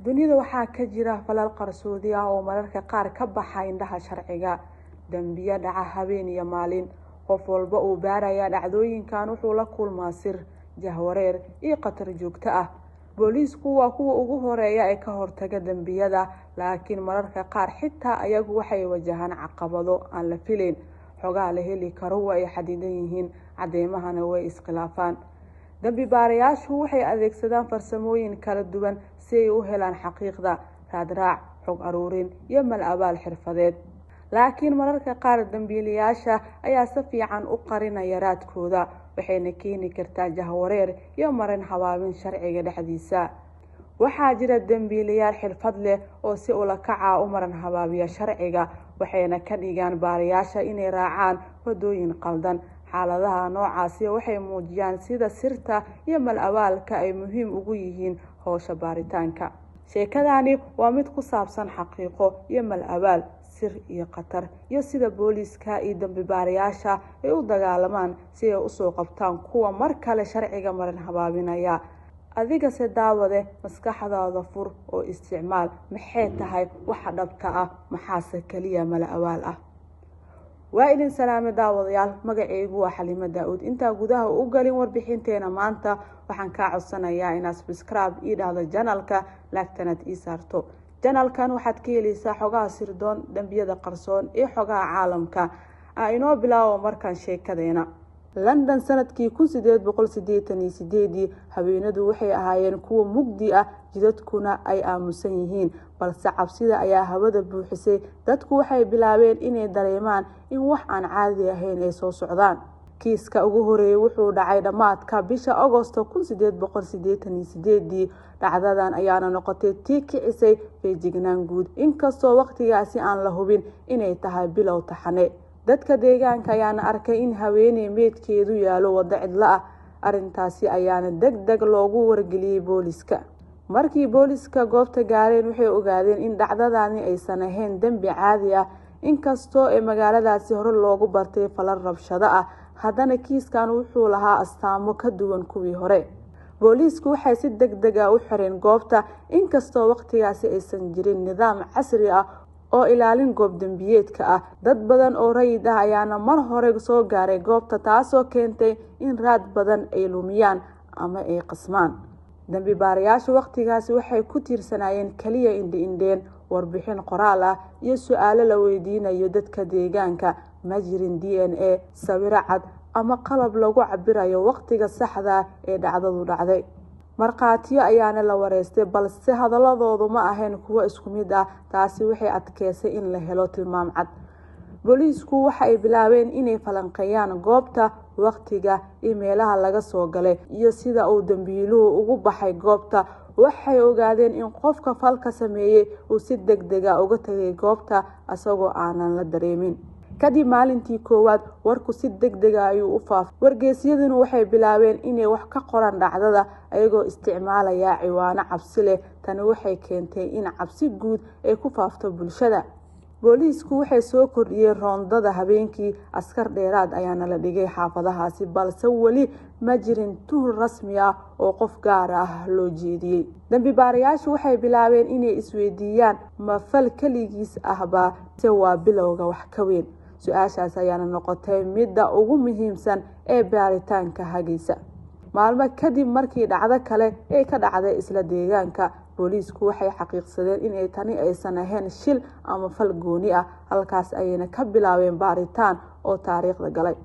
dunida waxaa ka jira falal qarsoodi ah oo mararka qaar ka baxa indhaha sharciga. dambiyo dhaca habeen iyo maalin, qof walba uu baaraya dhacdooyinkan wuxuu la kulmaa sir, jahwareer iyo khatar joogto ah. booliisku waa kuwa ugu horeeya ee ka hortaga dambiyada, laakiin mararka qaar xitaa ayagu waxay wajahaan caqabado aan la filayn. xogaha la heli karo way xadidan yihiin, cadeymahana way iskhilaafaan. dambi baarayaashu waxay adeegsadaan farsamooyin kala duwan si ay u helaan xaqiiqda, raadraac, xog aruurin iyo mal-abaal xirfadeed. laakiin mararka qaar dambiilayaasha ayaa si fiican u qarinaya raadkooda, waxayna keeni kartaa jahwareer iyo marin habaabin sharciga dhexdiisa. waxaa jira dambiilayaal xirfad leh oo si ula kaca u marin habaabiya sharciga, waxayna ka dhigaan baarayaasha inay raacaan wadooyin qaldan. xaaladaha noocaasi waxay muujiyaan sida sirta iyo mal-abaalka ay muhiim ugu yihiin howsha baaritaanka. sheekadani waa mid ku saabsan xaqiiqo iyo mal-abaal, sir iyo khatar, iyo sida booliiska iyo dambi baarayaasha ay u dagaalamaan si ay usoo qabtaan kuwa mar kale sharciga marin habaabinaya. adiga se daawade, maskaxdaada fur oo isticmaal maxay tahay waxa dhabta ah, maxaase kaliya mal-abaal ah. waa idin salaame daawadayaal, magacaygu waa Xaliimo Daawud. intaa gudaha u galin warbixinteena maanta, waxaan kaa codsanayaa inaad subscribe ii dhahdo channelka, laagtanaad ii saarto. channelkan waxaad ka helaysaa xogaha sirdoon, dambiyada qarsoon iyo xogaha caalamka. inoo bilaawo markaan sheekadeena. London sanadkii 1888 haweenadu waxay ahaayeen kuwa mugdi ah, jidadkuna ay aamusan yihiin, balse cabsida ayaa hawada buuxisay. dadku waxay bilaabeen inay dareemaan in wax aan caadi ahayn ay soo socdaan. kiiska ugu horeeyay wuxuu dhacay dhamaadka bisha Agoosto 1888. dhacdadan ayaana noqotay tii kicisay feejignaan guud, inkastoo waqtigaasi aan la hubin inay tahay bilow taxane. dadka deegaanka ayaana arkay in haweeney meedkeedu yaalo wada cidla ah. arintaasi ayaana degdeg loogu wargeliyay booliiska. markii booliiska goobta gaareen waxay ogaadeen in dhacdadani aysan ahayn dambi caadi ah, inkastoo ee magaaladaasi hore loogu bartay falal rabshado ah. haddana kiiskan wuxuu lahaa astaamo ka duwan kuwii hore. booliisku waxay si degdeg ah u xireen goobta, inkastoo waqtigaasi aysan jirin nidaam casri ah oo ilaalin goob dambiyeedka ah. dad badan oo rayid ah ayaana mar hore soo gaaray goobta, taasoo keentay in raad badan ay lumiyaan ama ay qasmaan. dambi baarayaashu waqtigaasi waxay ku tiirsanayeen kaliya indho-indheen, warbixin qoraal ah iyo su'aalo la weydiinayo dadka deegaanka. ma jirin DNA, sawiro cad ama qalab lagu cabirayo waqtiga saxda ah ee dhacdadu dhacday. markhaatiyo ayaana la wareystay, balse hadaladoodu ma ahayn kuwo isku mid ah. taasi waxay adkeysay in la helo tilmaam cad. booliisku waxay bilaabeen inay falanqeeyaan goobta, waqtiga iyo meelaha laga soo galay iyo sida uu dambiiluhu ugu baxay goobta. waxay ogaadeen in qofka falka sameeyay uu si degdeg ah uga tagay goobta asagoo aanan la dareemin. kadib maalintii koowaad, warku si degdeg ah ayuu u faafay. wargeysyaduna waxay bilaabeen inay wax ka qoraan dhacdada ayagoo isticmaalaya ciwaano cabsi leh. tani waxay keentay in cabsi guud ay ku faafto bulshada. booliisku waxay soo kordhiyeen roondada habeenkii, askar dheeraad ayaana la dhigay xaafadahaasi, balse weli ma jirin tuhun rasmi ah oo qof gaar ah loo jeediyey. dambi baarayaashu waxay bilaabeen inay isweydiiyaan, ma fal kaligiis ahba se waa bilowga wax ka weyn. su-aashaas ayaana noqotay midda ugu muhiimsan ee baaritaanka hagaysa. maalmo kadib markii dhacdo kale ay ka dhacday isla deegaanka, booliisku waxay xaqiiqsadeen in tani aysan ahayn shil ama fal gooni ah. halkaas ayayna ka bilaabeen baaritaan oo taariikhda galay.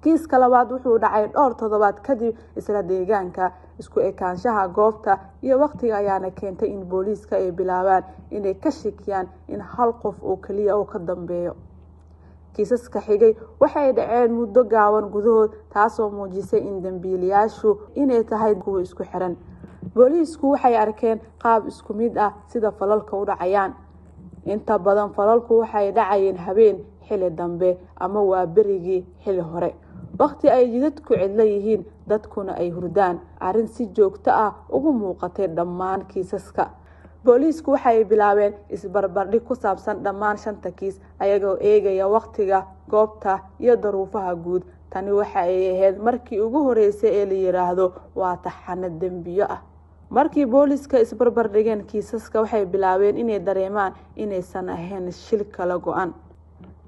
kiiska labaad wuxuu dhacay dhowr toddobaad kadib isla deegaanka. isku ekaanshaha goobta iyo waqtiga ayaana keentay in booliiska ay bilaabaan inay ka shakiyaan in hal qof oo kaliya uu ka dambeeyo. kiisaska xigay waxay dhaceen muddo gaaban gudahood, taasoo muujisay in dambiilayaashu inay tahay kuwa isku xiran. booliisku waxay arkeen qaab isku mid ah sida falalka u dhacayaan. inta badan falalku waxay dhacayeen habeen, xilli dambe ama waa berigii xilli hore, waqti ay jidadku cidla yihiin, dadkuna ay hurdaan. arrin si joogto ah ugu muuqatay dhammaan kiisaska. booliisku waxay bilaabeen isbarbardhig ku saabsan dhammaan 5 kiis, ayagoo eegaya waqtiga, goobta iyo daruufaha guud. tani waxa ay ahayd markii ugu horeysay ee la yiraahdo waa taxane dambiyo ah. markii booliska isbarbar dhigeen kiisaska waxay bilaabeen inay dareemaan inaysan ahayn shil kala go'an.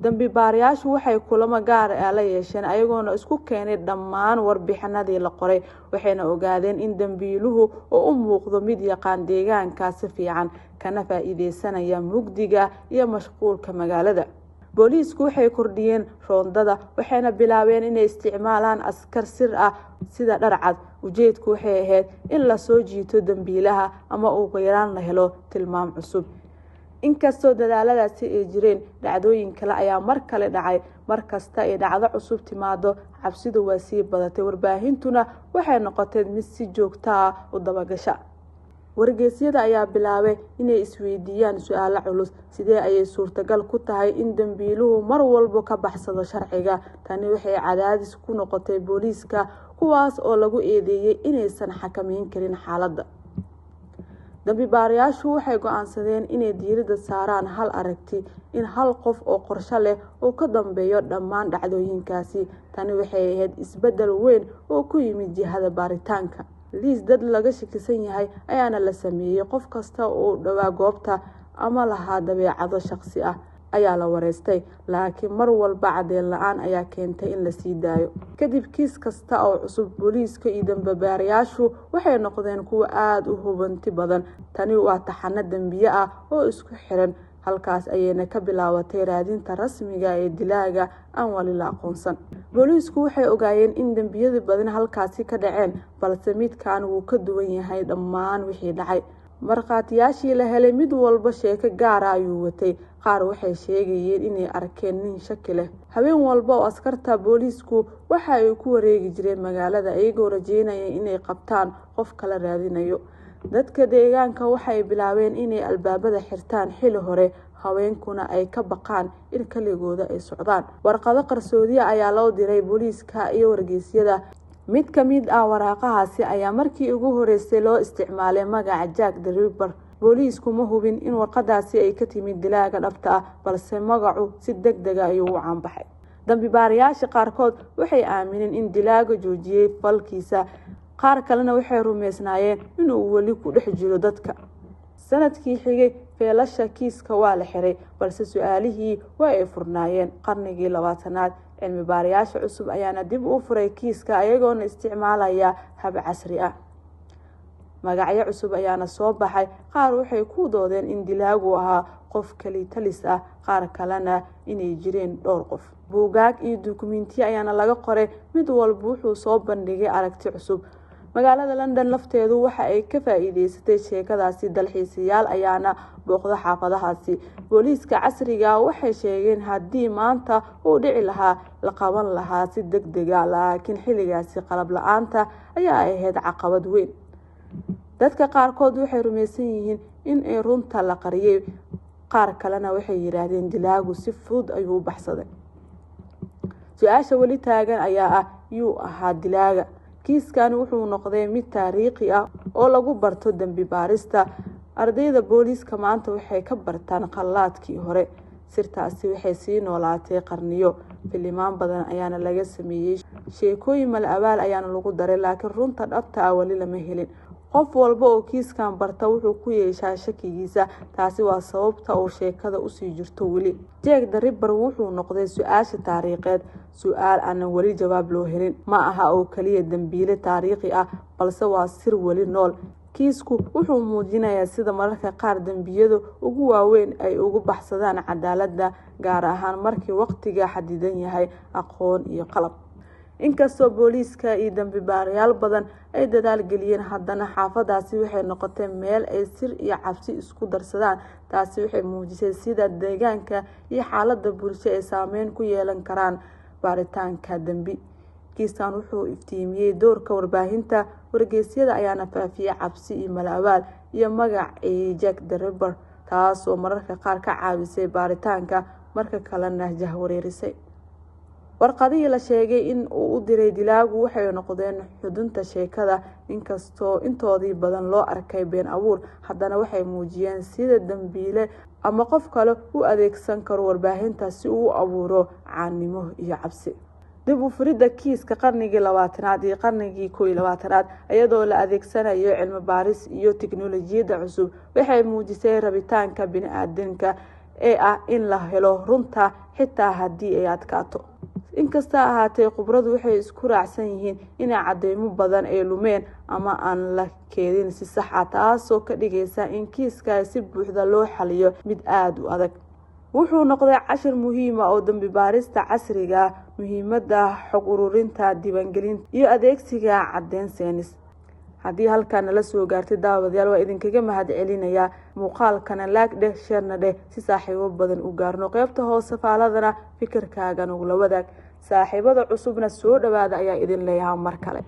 dambi baarayaashu waxay kulamo gaar ah la yeesheen ayagoona isku keenay dhammaan warbixinadii la qoray waxayna ogaadeen in dambiiluhu oo u muuqdo mid yaqaan deegaanka si fiican kana faa'iideysanaya mugdiga iyo mashquulka magaalada. booliisku waxay kordhiyeen roondada waxayna bilaabeen inay isticmaalaan askar sir ah sida dharcad. ujeedku waxay ahayd in la soo jiito dambiilaha ama ugu yaraan la helo tilmaam cusub. inkastoo dadaaladaasi ay jireen dhacdooyin kale ayaa mar kale dhacay. markasta ay dhacdo cusub timaado cabsidu waa sii badatay warbaahintuna waxay noqotay mid si joogto ah u dabagasha. wargeysyada ayaa bilaabay inay isweydiiyaan su'aalo culus. sidee ayay suurtagal ku tahay in dambiiluhu mar walba ka baxsado sharciga? tani waxay cadaadis ku noqotay booliiska kuwaas oo lagu eedeeyay inaysan xakameyn karin xaaladda. dambi baarayaashu waxay go'aansadeen inay diiradda saaraan hal aragti, in hal qof oo qorshe leh oo ka dambeeyo dhammaan dhacdooyinkaasi. tani waxay ahayd isbedel weyn oo ku yimid jihada baaritaanka. liis dad laga shakisan yahay ayaana la sameeyay. qof kasta oo dhawaa goobta ama lahaa dabeecado shakhsi ah ayaa la wareystay, laakiin mar walba cadeen la'aan ayaa keentay in la sii daayo. kadib kiis kasta oo cusub booliiska iyo dambi baarayaashu waxay noqdeen kuwo aad u hubanti badan. tani waa taxane dambiye ah oo isku xiran. halkaas ayayna ka bilaabatay raadinta rasmiga ee dilaaga aan wali la aqoonsan. booliisku waxay ogaayeen in dambiyada badan halkaasi ka dhaceen, balse midkaan wuu ka duwan yahay dhammaan wixii dhacay. markhaatiyaashii la helay mid walba sheeko gaar ah ayuu watay. qaar waxay sheegayeen inay arkeen nin shaki leh. habeen walba oo askarta booliisku waxa ay ku wareegi jireen magaalada iyagoo rajeynaya inay qabtaan qof kala raadinayo. dadka deegaanka waxay bilaabeen inay albaabada xirtaan xilli hore, haweenkuna ay ka baqaan in kaligooda ay socdaan. warqado qarsoodiya ayaa loo diray booliiska iyo wargeysyada. mid ka mid ah waraaqahaasi ayaa markii ugu horeysay loo isticmaalay magaca Jack the Ripper. booliisku ma hubin in warqadaasi ay ka timid dilaaga dhabta ah, balse magacu si degdeg ah ayuu u caanbaxay. dambi baarayaasha qaarkood waxay aamineen in dilaaga joojiyay falkiisa, qaar kalena waxay rumeysnaayeen inuu weli ku dhex jiro dadka. sanadkii xigay feelasha kiiska waa la xiray, balse su'aalihii waa ay furnaayeen. qarnigii 20aad cilmi baarayaasha cusub ayaana dib u furay kiiska ayagoona isticmaalaya hab casri ah. magacyo cusub ayaana soo baxay. qaar waxay ku doodeen in dilaagu ahaa qof kali talis ah, qaar kalena inay jireen dhowr qof. buugaag iyo dukumiintiyo ayaana laga qoray, mid walba wuxuu soo bandhigay aragti cusub. magaalada London lafteedu waxa ay ka faa'iideysatay sheekadaasi. dalxiisayaal ayaana booqda xaafadahaasi. booliiska casriga waxay sheegeen haddii maanta uu dhici lahaa la qaban lahaa si degdeg ah, laakiin xilligaasi qalab la'aanta ayaa ahayd caqabad weyn. dadka qaarkood waxay rumaysan yihiin in ay runta la qariyay, qaar kalena waxay yiraahdeen dilaagu si fudud ayuu u baxsaday. su'aasha wali taagan ayaa ah yuu ahaa dilaaga. kiiskan wuxuu noqday mid taariikhi ah oo lagu barto dambi baarista. ardayda booliiska maanta waxay ka bartaan qallaadkii hore. sirtaasi waxay sii noolaatay qarniyo. filimaan badan ayaana laga sameeyay, sheekooyin mal abaal ayaana lagu daray, laakiin runta dhabta ah wali lama helin. qof walba oo kiiskan barta wuxuu ku yeeshaa shakigiisa. taasi waa sababta oo sheekada u sii jirto weli. Jack the Ripper wuxuu noqday su'aasha taariikheed, su'aal aan wali jawaab loo helin. ma aha oo kaliya dambiile taariikhi ah, balse waa sir wali nool. kiisku wuxuu muujinayaa sida mararka qaar dambiyadu ugu waaweyn ay ugu baxsadaan cadaaladda, gaar ahaan markii waqtiga xadidan yahay aqoon iyo qalab. inkastoo booliiska iyo dambi baarayaal badan ay dadaal geliyeen, haddana xaafadaasi waxay noqotay meel ay sir iyo cabsi isku darsadaan. taasi waxay muujisay sida deegaanka iyo xaaladda bulsho ay saameyn ku yeelan karaan baaritaanka dambi. kiiskan wuxuu iftiimiyay doorka warbaahinta. wargeysyada ayaana faafiyay cabsi iyo malawaal iyo magacii Jack the Ripper, taas oo mararka qaar ka caawisay baaritaanka, marka kalena jahwareerisay. warqadihii la sheegay in uu u diray dilaagu waxay noqdeen xudunta sheekada. inkastoo intoodii badan loo arkay been abuur, haddana waxay muujiyeen sida dambiile ama qof kale u adeegsan karo warbaahinta si uu u abuuro caannimo iyo cabsi. dib u furidda kiiska qarnigii 20aad iyo qarnigii 21aad iyadoo la adeegsanayo cilmi baaris iyo tiknoolajiyada cusub waxay muujisay rabitaanka bini'aadamka ee ah in la helo runta xitaa haddii ay adkaato. inkasta ahaatee khibradu waxay isku raacsan yihiin in cadeymo badan ay lumeen ama aan la keedin si sax ah, taasoo ka dhigaysa in kiiska si buuxda loo xaliyo mid aad u adag. wuxuu noqday cashir muhiim ah oo dambi baarista casriga ah, muhiimadda xog ururinta, diiwaangelinta iyo adeegsiga caddeyn saynis. haddii halkan la soo gaartay daawadayaal waa idinkaga mahadcelinayaa. muuqaalkana like dheh, share dheh si saaxiibo badan u gaarno. qaybta hoose faaladana fikirkaaga nagula wadaag. saaxiibada cusubna soo dhawaada ayaa idin leeyahay mar kale.